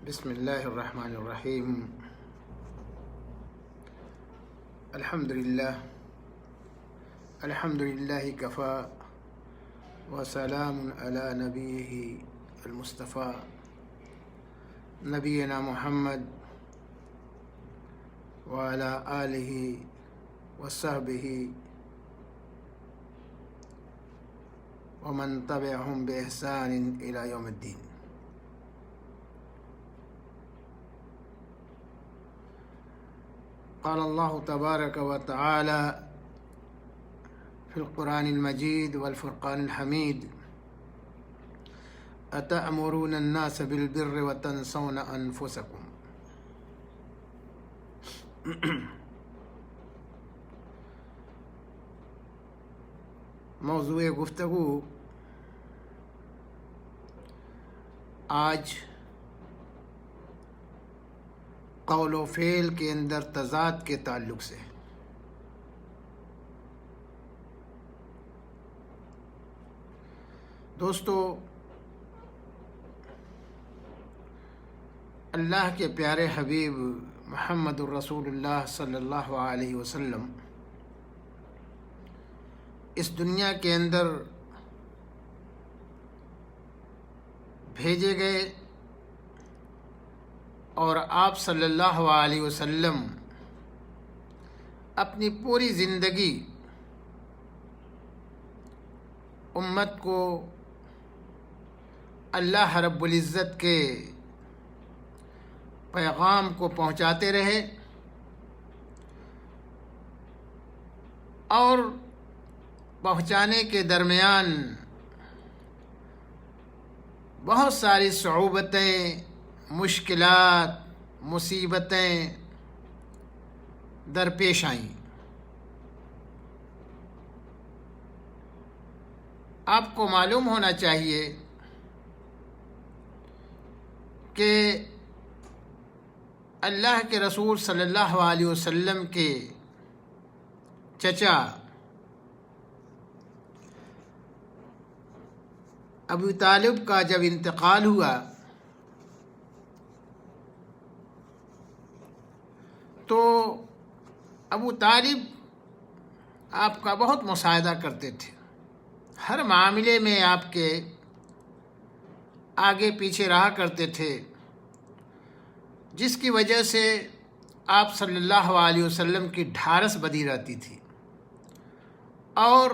بسم اللہ الرحمن الرحیم الحمد للہ کفا وسلام علی نبیہ المصطفیٰ نبینا محمد وعلی آلہ وصحبہ ومن تبعہم بإحسان الی یوم الدین۔ قال اللہ تبارک و تعالی فی القرآن المجید والفرقان الحمید اتأمرون الناس بالبر وتنسون انفسکم۔ موضوع گفتگو آج قول و فعل کے اندر تضاد کے تعلق سے۔ دوستو، اللہ کے پیارے حبیب محمد الرسول اللہ صلی اللہ علیہ وسلم اس دنیا کے اندر بھیجے گئے اور آپ صلی اللہ علیہ وسلم اپنی پوری زندگی امت کو اللہ رب العزت کے پیغام کو پہنچاتے رہے اور پہنچانے کے درمیان بہت ساری صعوبتیں، مشکلات، مصیبتیں درپیش آئیں۔ آپ کو معلوم ہونا چاہیے کہ اللہ کے رسول صلی اللہ علیہ وسلم کے چچا ابو طالب کا جب انتقال ہوا تو ابو طالب آپ کا بہت مساعدہ کرتے تھے، ہر معاملے میں آپ کے آگے پیچھے رہا کرتے تھے، جس کی وجہ سے آپ صلی اللہ علیہ وسلم کی ڈھارس بدی رہتی تھی اور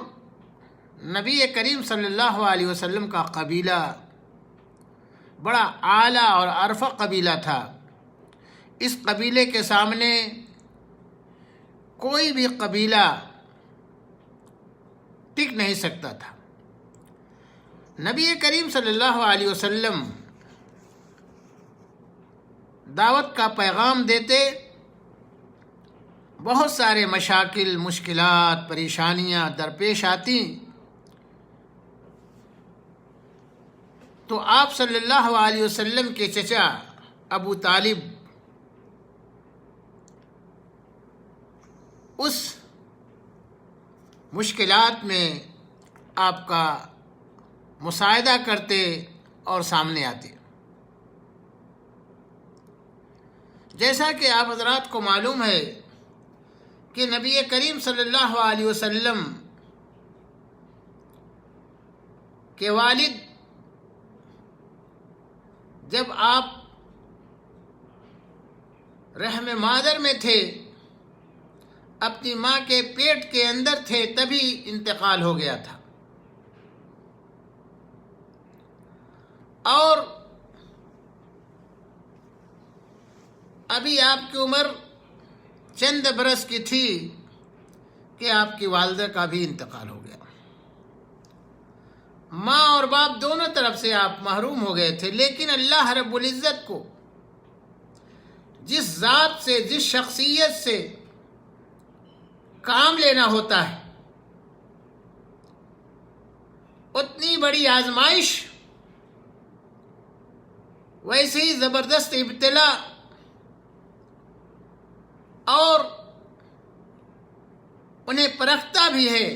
نبی کریم صلی اللہ علیہ وسلم کا قبیلہ بڑا اعلیٰ اور ارفع قبیلہ تھا۔ اس قبیلے کے سامنے کوئی بھی قبیلہ ٹک نہیں سکتا تھا۔ نبی کریم صلی اللہ علیہ وسلم دعوت کا پیغام دیتے، بہت سارے مشاکل، مشکلات، پریشانیاں درپیش آتی تو آپ صلی اللہ علیہ وسلم کے چچا ابو طالب اس مشکلات میں آپ کا مساعدہ کرتے اور سامنے آتے۔ جیسا کہ آپ حضرات کو معلوم ہے کہ نبی کریم صلی اللہ علیہ وسلم کے والد جب آپ رحم مادر میں تھے، اپنی ماں کے پیٹ کے اندر تھے، تبھی انتقال ہو گیا تھا اور ابھی آپ کی عمر چند برس کی تھی کہ آپ کی والدہ کا بھی انتقال ہو گیا۔ ماں اور باپ دونوں طرف سے آپ محروم ہو گئے تھے، لیکن اللہ رب العزت کو جس ذات سے، جس شخصیت سے کام لینا ہوتا ہے، اتنی بڑی آزمائش، ویسے ہی زبردست ابتلا اور انہیں پرکھتا بھی ہے۔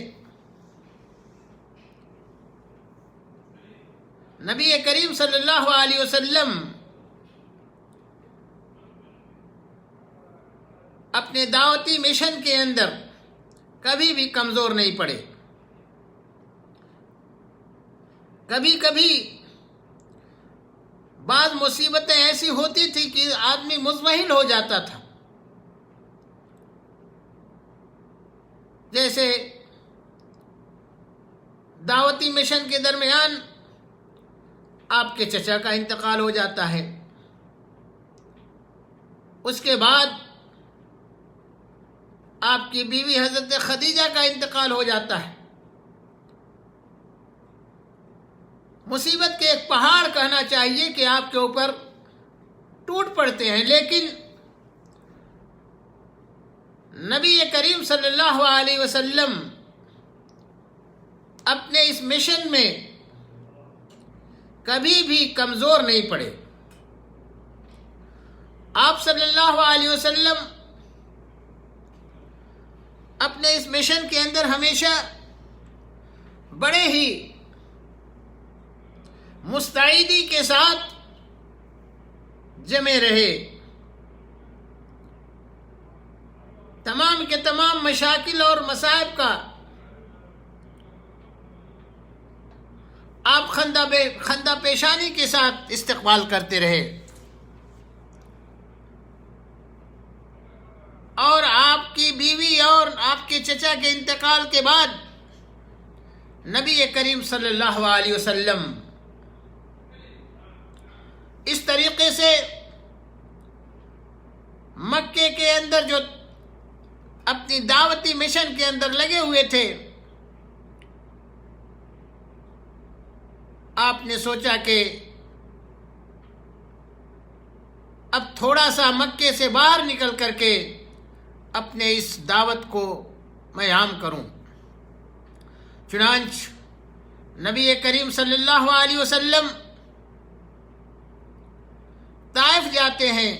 نبی کریم صلی اللہ علیہ وسلم اپنے دعوتی مشن کے اندر کبھی بھی کمزور نہیں پڑے۔ کبھی کبھی بعض مصیبتیں ایسی ہوتی تھی کہ آدمی مزمحل ہو جاتا تھا، جیسے دعوتی مشن کے درمیان آپ کے چچا کا انتقال ہو جاتا ہے، اس کے بعد آپ کی بیوی حضرت خدیجہ کا انتقال ہو جاتا ہے۔ مصیبت کے ایک پہاڑ کہنا چاہیے کہ آپ کے اوپر ٹوٹ پڑتے ہیں، لیکن نبی کریم صلی اللہ علیہ وسلم اپنے اس مشن میں کبھی بھی کمزور نہیں پڑے۔ آپ صلی اللہ علیہ وسلم اپنے اس مشن کے اندر ہمیشہ بڑے ہی مستعدی کے ساتھ جمے رہے۔ تمام کے تمام مشاکل اور مصائب کا آپ خندہ پیشانی کے ساتھ استقبال کرتے رہے، اور آپ کی بیوی اور آپ کے چچا کے انتقال کے بعد نبی کریم صلی اللہ علیہ وسلم اس طریقے سے مکے کے اندر جو اپنی دعوتی مشن کے اندر لگے ہوئے تھے، آپ نے سوچا کہ اب تھوڑا سا مکے سے باہر نکل کر کے اپنے اس دعوت کو میں عام کروں۔ چنانچہ نبی کریم صلی اللہ علیہ وسلم طائف جاتے ہیں۔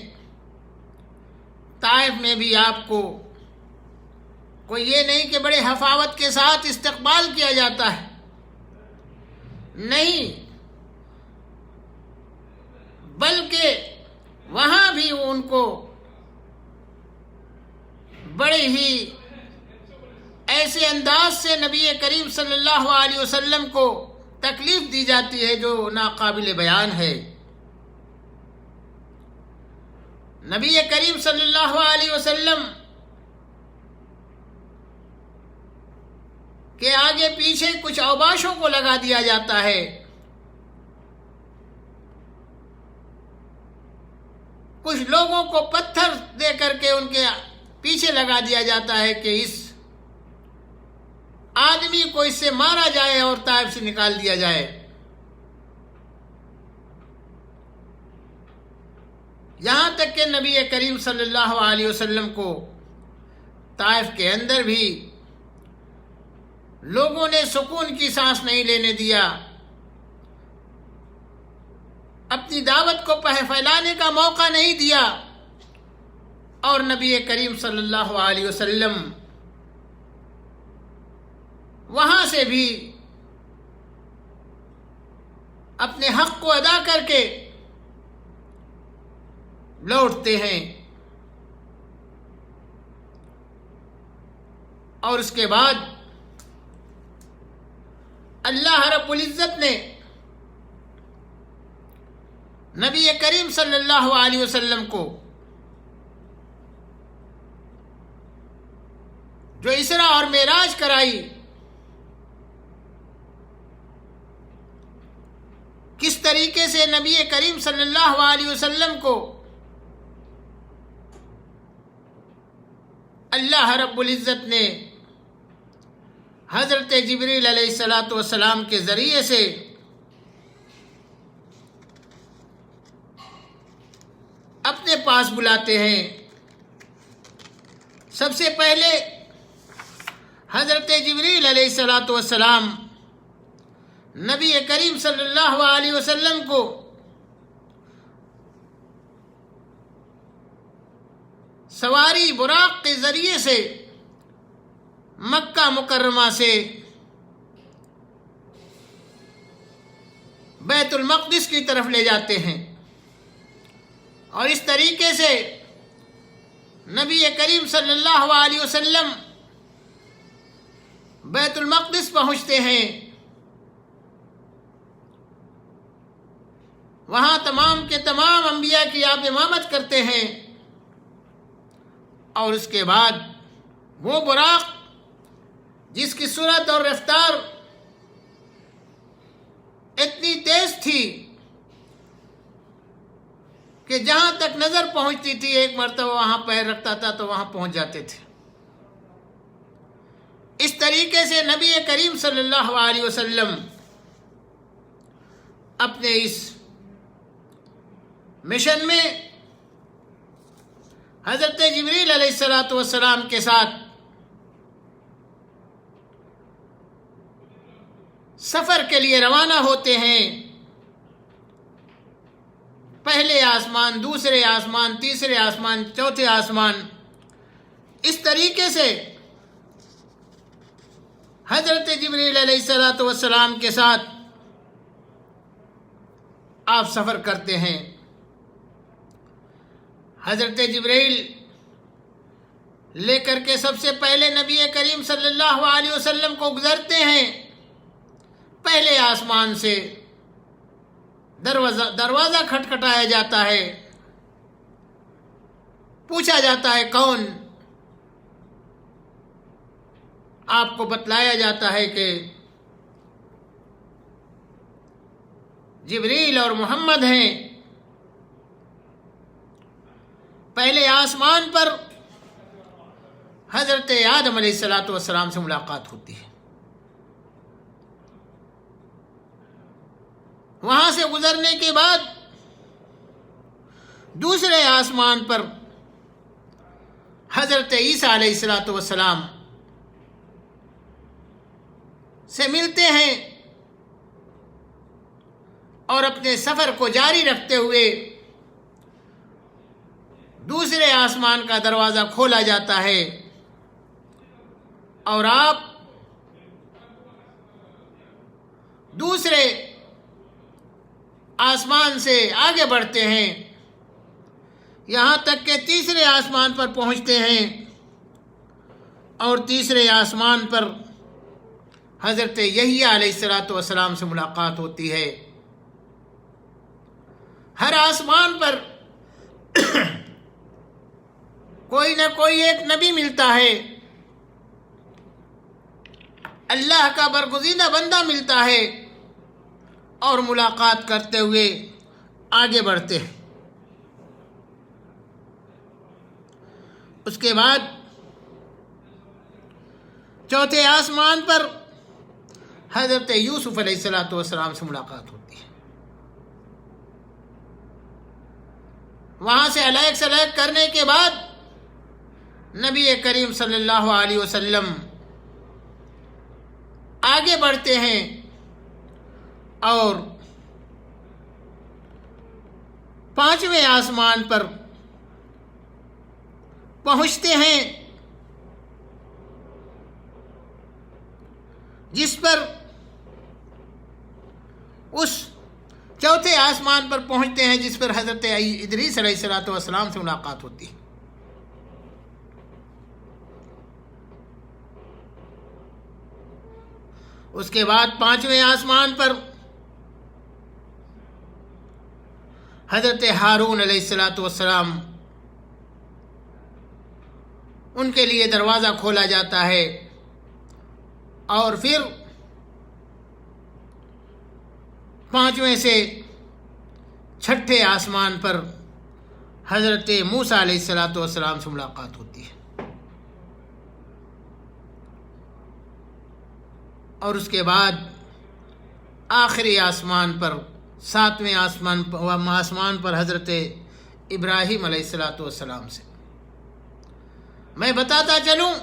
طائف میں بھی آپ کو کوئی یہ نہیں کہ بڑے حفاوت کے ساتھ استقبال کیا جاتا ہے، نہیں، بلکہ وہاں بھی ان کو بڑے ہی ایسے انداز سے نبی کریم صلی اللہ علیہ وسلم کو تکلیف دی جاتی ہے جو ناقابل بیان ہے۔ نبی کریم صلی اللہ علیہ وسلم کے آگے پیچھے کچھ اوباشوں کو لگا دیا جاتا ہے، کچھ لوگوں کو پتھر دے کر کے ان کے پیچھے لگا دیا جاتا ہے کہ اس آدمی کو اس سے مارا جائے اور طائف سے نکال دیا جائے۔ یہاں تک کہ نبی کریم صلی اللہ علیہ وسلم کو طائف کے اندر بھی لوگوں نے سکون کی سانس نہیں لینے دیا، اپنی دعوت کو پھیلانے کا موقع نہیں دیا، اور نبی کریم صلی اللہ علیہ وسلم وہاں سے بھی اپنے حق کو ادا کر کے لوٹتے ہیں، اور اس کے بعد اللہ رب العزت نے نبی کریم صلی اللہ علیہ وسلم کو جو اسرا اور معراج کرائی، کس طریقے سے نبی کریم صلی اللہ علیہ وسلم کو اللہ رب العزت نے حضرت جبریل علیہ السلام کے ذریعے سے اپنے پاس بلاتے ہیں۔ سب سے پہلے حضرت جبریل علیہ السلام نبی کریم صلی اللہ علیہ وسلم کو سواری براق کے ذریعے سے مکہ مکرمہ سے بیت المقدس کی طرف لے جاتے ہیں، اور اس طریقے سے نبی کریم صلی اللہ علیہ وسلم بیت المقدس پہنچتے ہیں، وہاں تمام کے تمام انبیاء کی آپ امامت کرتے ہیں، اور اس کے بعد وہ براق جس کی سرعت اور رفتار اتنی تیز تھی کہ جہاں تک نظر پہنچتی تھی ایک مرتبہ وہاں پیر رکھتا تھا تو وہاں پہنچ جاتے تھے۔ اس طریقے سے نبی کریم صلی اللہ علیہ وسلم اپنے اس مشن میں حضرت جبریل علیہ السلام کے ساتھ سفر کے لیے روانہ ہوتے ہیں۔ پہلے آسمان، دوسرے آسمان، تیسرے آسمان، چوتھے آسمان، اس طریقے سے حضرت جبریل علیہ السلام کے ساتھ آپ سفر کرتے ہیں۔ حضرت جبریل لے کر کے سب سے پہلے نبی کریم صلی اللہ علیہ وسلم کو گزرتے ہیں۔ پہلے آسمان سے دروازہ کھٹکھٹایا جاتا ہے، پوچھا جاتا ہے کون؟ آپ کو بتلایا جاتا ہے کہ جبریل اور محمد ہیں۔ پہلے آسمان پر حضرت آدم علیہ السلام سے ملاقات ہوتی ہے، وہاں سے گزرنے کے بعد دوسرے آسمان پر حضرت عیسیٰ علیہ السلام سے ملتے ہیں، اور اپنے سفر کو جاری رکھتے ہوئے دوسرے آسمان کا دروازہ کھولا جاتا ہے، اور آپ دوسرے آسمان سے آگے بڑھتے ہیں، یہاں تک کہ تیسرے آسمان پر پہنچتے ہیں، اور تیسرے آسمان پر حضرت یحییٰ علیہ السلام سے ملاقات ہوتی ہے۔ ہر آسمان پر کوئی نہ کوئی ایک نبی ملتا ہے، اللہ کا برگزیدہ بندہ ملتا ہے، اور ملاقات کرتے ہوئے آگے بڑھتے ہیں۔ اس کے بعد چوتھے آسمان پر حضرت یوسف علیہ السلام سے ملاقات ہوتی ہے، وہاں سے علیق سلیق کرنے کے بعد نبی کریم صلی اللہ علیہ وسلم آگے بڑھتے ہیں، اور پانچویں آسمان پر پہنچتے ہیں، جس پر اس چوتھے آسمان پر پہنچتے ہیں جس پر حضرت ادریس علیہ السلام سے ملاقات ہوتی ہے۔ اس کے بعد پانچویں آسمان پر حضرت ہارون علیہ السلام، ان کے لیے دروازہ کھولا جاتا ہے، اور پھر پانچویں سے چھٹے آسمان پر حضرت موسیٰ علیہ السلام سے ملاقات ہوتی ہے، اور اس کے بعد آخری آسمان پر ساتویں آسمان پر حضرت ابراہیم علیہ السلام سے۔ میں بتاتا چلوں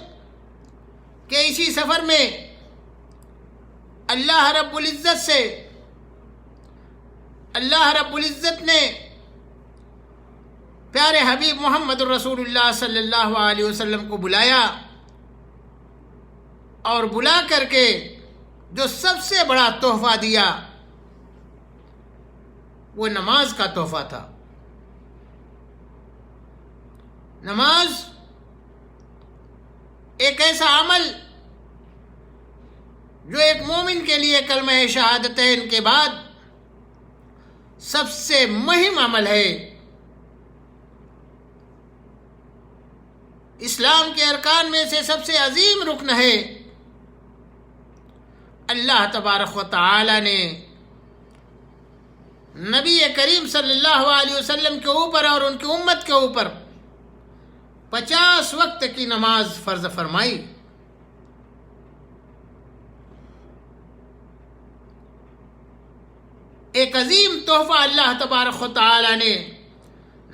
کہ اسی سفر میں اللہ رب العزت نے پیارے حبیب محمد الرسول اللہ صلی اللہ علیہ وسلم کو بلایا، اور بلا کر کے جو سب سے بڑا تحفہ دیا وہ نماز کا تحفہ تھا۔ نماز ایک ایسا عمل جو ایک مومن کے لیے کلمہ شہادتین کے بعد سب سے مہم عمل ہے، اسلام کے ارکان میں سے سب سے عظیم رکن ہے، اللہ تبارک و تعالی نے نبی کریم صلی اللہ علیہ وسلم کے اوپر اور ان کی امت کے اوپر 50 وقت کی نماز فرض فرمائی۔ ایک عظیم تحفہ اللہ تبارک و تعالی نے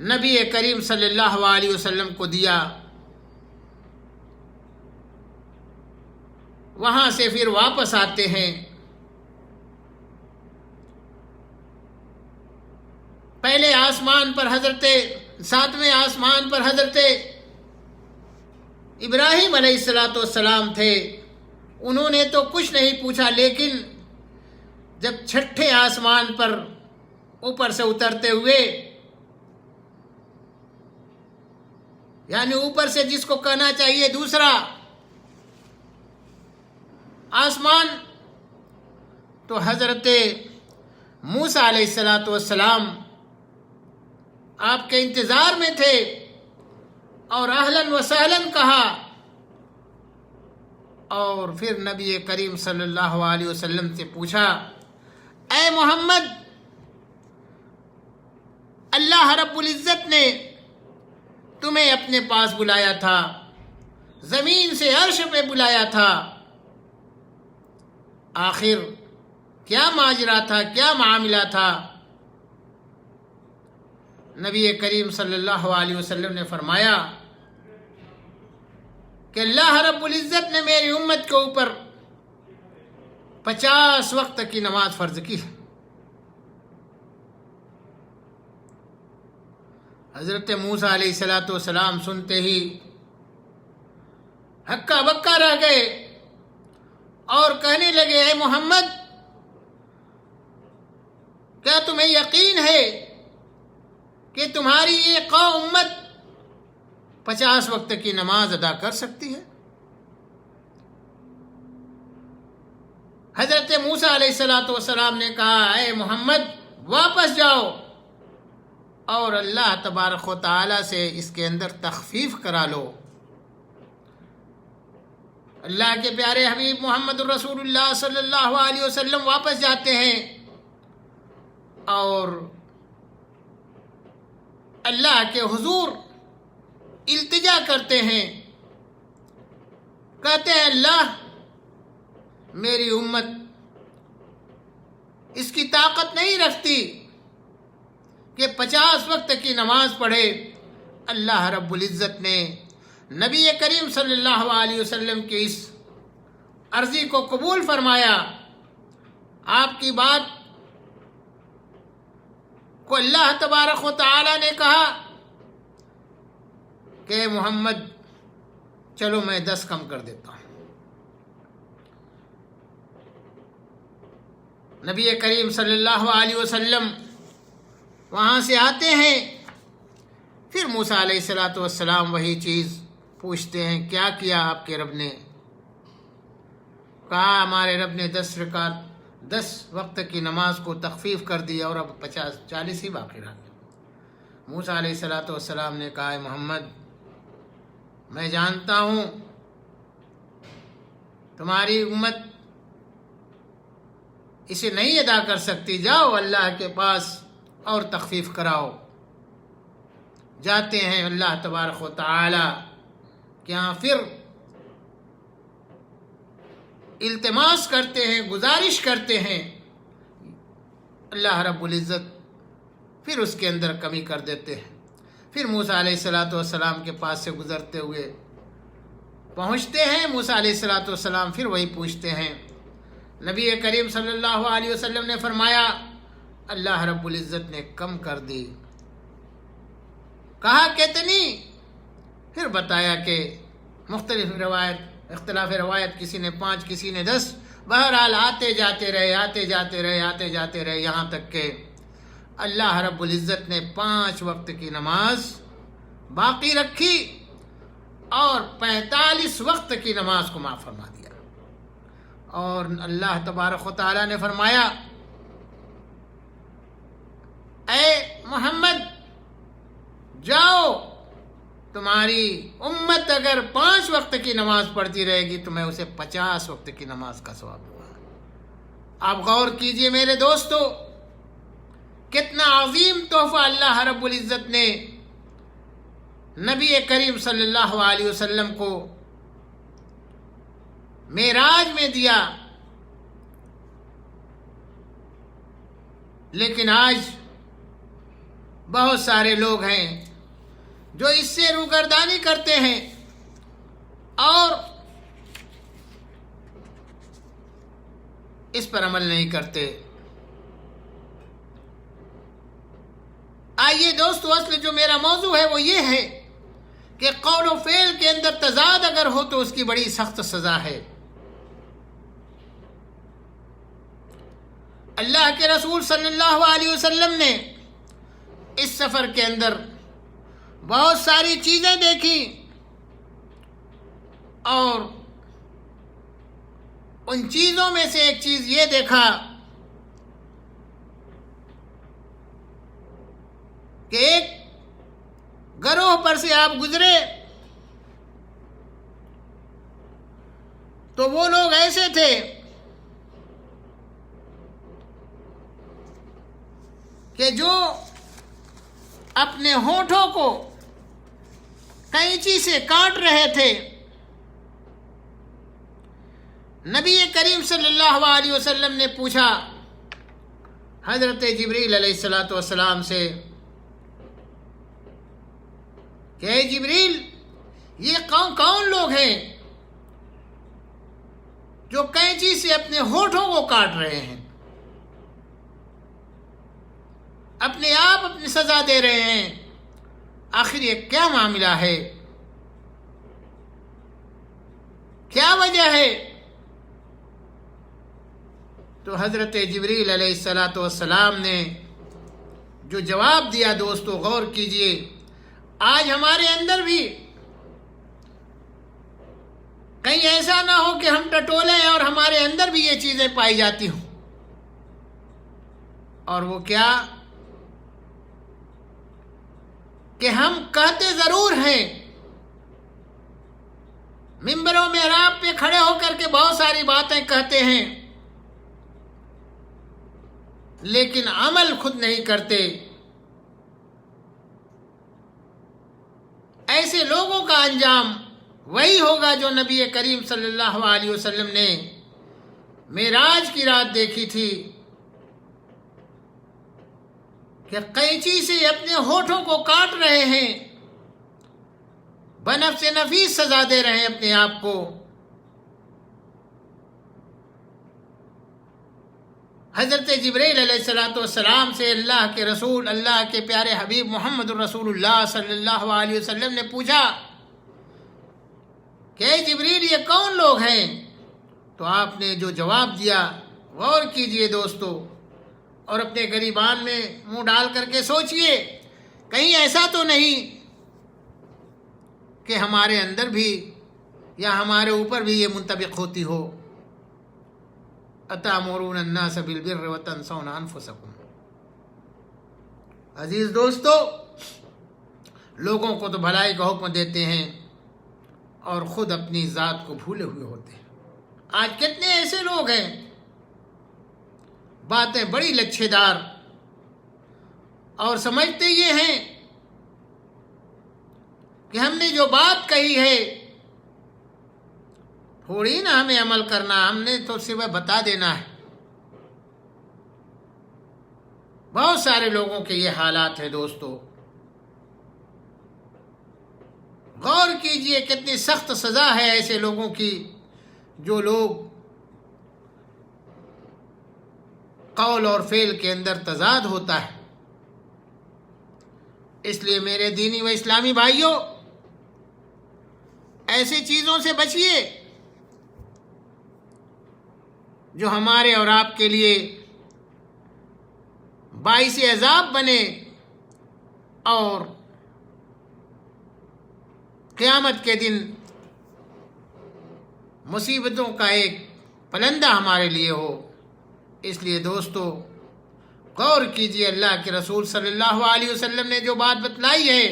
نبی کریم صلی اللہ علیہ وسلم کو دیا۔ وہاں سے پھر واپس آتے ہیں، پہلے آسمان پر ساتویں آسمان پر حضرت ابراہیم علیہ السلام تھے۔ انہوں نے تو کچھ نہیں پوچھا، لیکن جب چھٹے آسمان پر اوپر سے اترتے ہوئے، یعنی اوپر سے جس کو کہنا چاہیے دوسرا آسمان، تو حضرت موسیٰ علیہ السلام آپ کے انتظار میں تھے، اور اہلاً و سہلاً کہا، اور پھر نبی کریم صلی اللہ علیہ وسلم سے پوچھا، اے محمد، اللہ رب العزت نے تمہیں اپنے پاس بلایا تھا، زمین سے عرش پہ بلایا تھا، آخر کیا ماجرا تھا، کیا معاملہ تھا؟ نبی کریم صلی اللہ علیہ وسلم نے فرمایا کہ اللہ رب العزت نے میری امت کے اوپر 50 وقت کی نماز فرض کی۔ حضرت موسیٰ علیہ السلام سنتے ہی ہکا بکا رہ گئے اور کہنے لگے، اے محمد، کیا تمہیں یقین ہے کہ تمہاری یہ امت 50 وقت کی نماز ادا کر سکتی ہے؟ حضرت موسیٰ علیہ السلام نے کہا، اے محمد، واپس جاؤ اور اللہ تبارک و تعالی سے اس کے اندر تخفیف کرا لو۔ اللہ کے پیارے حبیب محمد رسول اللہ صلی اللہ علیہ وسلم واپس جاتے ہیں اور اللہ کے حضور التجا کرتے ہیں، کہتے ہیں، اللہ، میری امت اس کی طاقت نہیں رکھتی کہ 50 وقت کی نماز پڑھے۔ اللہ رب العزت نے نبی کریم صلی اللہ علیہ وسلم کی اس عرضی کو قبول فرمایا۔ آپ کی بات کو اللہ تبارک و تعالی نے کہا کہ محمد، چلو میں 10 کم کر دیتا ہوں۔ نبی کریم صلی اللہ علیہ وسلم وہاں سے آتے ہیں، پھر موسیٰ علیہ السلام وہی چیز پوچھتے ہیں، کیا کیا آپ کے رب نے؟ کہا، ہمارے رب نے 10 وقت کی نماز کو تخفیف کر دیا اور اب 40 ہی باقی رہ گئے۔ موسیٰ علیہ السلام نے کہا، محمد، میں جانتا ہوں تمہاری امت اسے نہیں ادا کر سکتی، جاؤ اللہ کے پاس اور تخفیف کراؤ۔ جاتے ہیں اللہ تبارک و تعالی کہ ہاں پھر التماس کرتے ہیں، گزارش کرتے ہیں، اللہ رب العزت پھر اس کے اندر کمی کر دیتے ہیں۔ پھر موسیٰ علیہ السلام کے پاس سے گزرتے ہوئے پہنچتے ہیں، موسیٰ علیہ السلام پھر وہی پوچھتے ہیں۔ نبی کریم صلی اللہ علیہ وسلم نے فرمایا، اللہ رب العزت نے کم کر دی۔ کہا، کتنی؟ پھر بتایا کہ اختلاف روایت، کسی نے 5، کسی نے 10، بہرحال آتے جاتے رہے یہاں تک کہ اللہ رب العزت نے 5 وقت کی نماز باقی رکھی اور 45 وقت کی نماز کو معاف فرما دیا۔ اور اللہ تبارک و تعالیٰ نے فرمایا اے محمد جاؤ، تمہاری امت اگر 5 وقت کی نماز پڑھتی رہے گی تو میں اسے 50 وقت کی نماز کا ثواب دوں گا۔ آپ غور کیجئے میرے دوستو، کتنا عظیم تحفہ اللہ رب العزت نے نبی کریم صلی اللہ علیہ وسلم کو معراج میں دیا۔ لیکن آج بہت سارے لوگ ہیں جو اس سے روگردانی کرتے ہیں اور اس پر عمل نہیں کرتے۔ آئیے دوستو، اصل جو میرا موضوع ہے وہ یہ ہے کہ قول و فعل کے اندر تضاد اگر ہو تو اس کی بڑی سخت سزا ہے۔ اللہ کے رسول صلی اللہ علیہ وسلم نے اس سفر کے اندر بہت ساری چیزیں دیکھی اور ان چیزوں میں سے ایک چیز یہ دیکھا کہ ایک گروہ پر سے آپ گزرے تو وہ لوگ ایسے تھے کہ جو اپنے ہونٹوں کو قینچی سے کاٹ رہے تھے۔ نبی کریم صلی اللہ علیہ وسلم نے پوچھا حضرت جبریل علیہ السلام سے کہ اے جبریل، یہ کون لوگ ہیں جو قینچی سے اپنے ہونٹوں کو کاٹ رہے ہیں، اپنے آپ اپنی سزا دے رہے ہیں، آخر یہ کیا معاملہ ہے، کیا وجہ ہے؟ تو حضرت جبریل علیہ السلام نے جو جواب دیا دوستو غور کیجئے، آج ہمارے اندر بھی کہیں ایسا نہ ہو کہ ہم ٹٹولے ہیں اور ہمارے اندر بھی یہ چیزیں پائی جاتی ہوں۔ اور وہ کیا کہ ہم کہتے ضرور ہیں، ممبر و محراب پہ کھڑے ہو کر کے بہت ساری باتیں کہتے ہیں، لیکن عمل خود نہیں کرتے۔ ایسے لوگوں کا انجام وہی ہوگا جو نبی کریم صلی اللہ علیہ وسلم نے معراج کی رات دیکھی تھی کہ قینچی سے اپنے ہونٹوں کو کاٹ رہے ہیں، بنفس نفیس سزا دے رہے ہیں اپنے آپ کو۔ حضرت جبریل علیہ السلام سے اللہ کے رسول، اللہ کے پیارے حبیب محمد رسول اللہ صلی اللہ علیہ وسلم نے پوچھا کہ اے جبریل، یہ کون لوگ ہیں؟ تو آپ نے جو جواب دیا غور کیجئے دوستو، اور اپنے گریبان میں منہ ڈال کر کے سوچئے، کہیں ایسا تو نہیں کہ ہمارے اندر بھی یا ہمارے اوپر بھی یہ منطبق ہوتی ہو۔ أَتَأْمُرُونَ النَّاسَ بِالْبِرِّ وَتَنْسَوْنَ أَنفُسَكُمْ۔ عزیز دوستو، لوگوں کو تو بھلائی کا حکم دیتے ہیں اور خود اپنی ذات کو بھولے ہوئے ہوتے ہیں۔ آج کتنے ایسے لوگ ہیں، باتیں بڑی لچھے دار، اور سمجھتے یہ ہیں کہ ہم نے جو بات کہی ہے تھوڑی نا ہمیں عمل کرنا، ہم نے تو صرف بتا دینا ہے۔ بہت سارے لوگوں کے یہ حالات ہیں دوستو، غور کیجئے کتنی سخت سزا ہے ایسے لوگوں کی جو لوگ قول اور فعل کے اندر تضاد ہوتا ہے۔ اس لیے میرے دینی و اسلامی بھائیوں، ایسی چیزوں سے بچیے جو ہمارے اور آپ کے لیے باعث عذاب بنے اور قیامت کے دن مصیبتوں کا ایک پلندہ ہمارے لیے ہو۔ اس لیے دوستو غور کیجیے، اللہ کے رسول صلی اللہ علیہ وسلم نے جو بات بتلائی ہے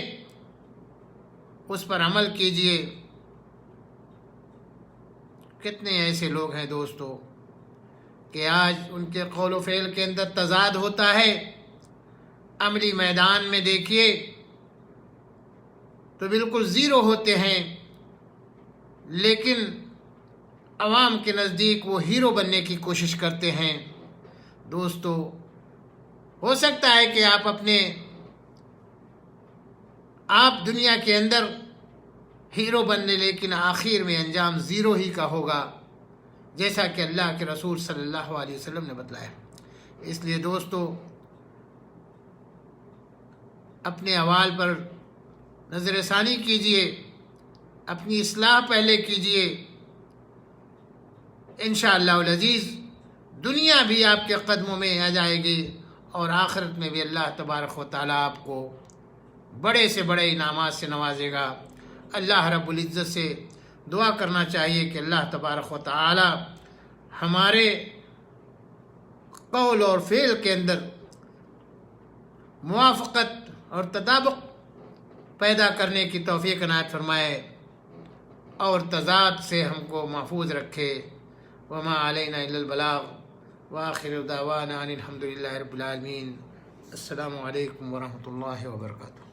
اس پر عمل کیجیے۔ کتنے ایسے لوگ ہیں دوستو کہ آج ان کے قول و فعل کے اندر تضاد ہوتا ہے، عملی میدان میں دیکھیے تو بالکل زیرو ہوتے ہیں، لیکن عوام کے نزدیک وہ ہیرو بننے کی کوشش کرتے ہیں۔ دوستو ہو سکتا ہے کہ آپ دنیا کے اندر ہیرو بننے، لیکن آخر میں انجام زیرو ہی کا ہوگا، جیسا کہ اللہ کے رسول صلی اللہ علیہ وسلم نے بتلایا۔ اس لیے دوستو اپنے اعمال پر نظر ثانی کیجیے، اپنی اصلاح پہلے کیجیے، انشاءاللہ العزیز دنیا بھی آپ کے قدموں میں آ جائے گی اور آخرت میں بھی اللہ تبارک و تعالیٰ آپ کو بڑے سے بڑے انعامات سے نوازے گا۔ اللہ رب العزت سے دعا کرنا چاہیے کہ اللہ تبارک و تعالیٰ ہمارے قول اور فعل کے اندر موافقت اور تطابق پیدا کرنے کی توفیق عنایت فرمائے اور تضاد سے ہم کو محفوظ رکھے۔ وما علینا الا البلاغ وآخر دعوانا ان الحمد للہ رب العالمین۔ السلام علیکم ورحمۃ اللہ وبرکاتہ۔